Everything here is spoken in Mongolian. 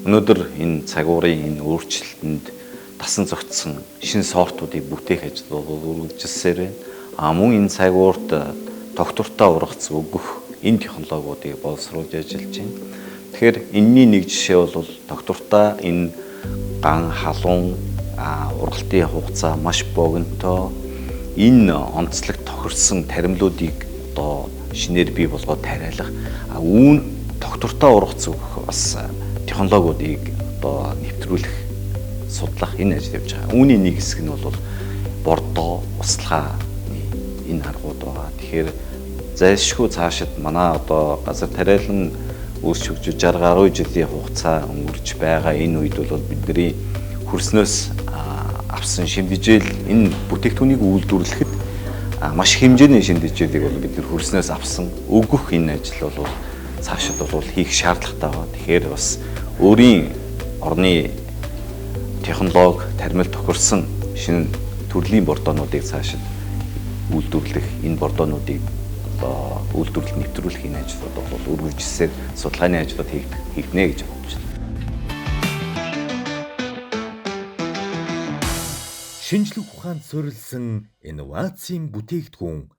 өнөөдөр энэ цагуурын энэ өөрчлөлтөнд дасан зохицсон шинэ сортуудыг бүтээх ажил бол үргэлжилсээр байна. Мөн энэ цагуурт тогтвортой ургац өгөх энэ технологиудыг боловсруулж ажиллаж байна. Тэгэхээр энэний нэг жишээ бол тогтвортой энэ ган халуун ургалтын хугацаа маш богинотоо энэ онцлог тохирсон таримлуудыг одоо шинээр бий болгоод тариалах үүнд тогтвортой ургац өгөх бас технологиудыг одоо нэвтрүүлэх судлах энэ ажил явж байгаа. Үүний нэг хэсэг нь бол бордоо услахааны энэ аргууд байгаа. Тэгэхээр зайлшгүй цаашид манай одоо газар тариалан өөрчлөгдөж 60 гаруй жилийн хугацаа өнгөрч байгаа энэ үед бол бидний хөрснөөс авсан шимдэжэл энэ бүтээгдэхүүнийг үйлдвэрлэхэд маш хэмжээний шимдэжлийг бол бид нэр хөрснөөс авсан өгөх энэ ажил бол цаашид бол хийх шаардлагатай байна. Тэгэхээр бас өөрийн орны технологи тармил тохирсон шинэ төрлийн бордоонуудыг цаашид үйлдвэрлэх энэ бордоонуудыг одоо үйлдвэрлэл нэвтрүүлэх энэ ажлууд бол үргэлжилсээр судалгааны ажлууд хийгднэ гэж бодож байна. Шинжлэх ухаанд суурилсан инновацийн бүтээгдэхүүн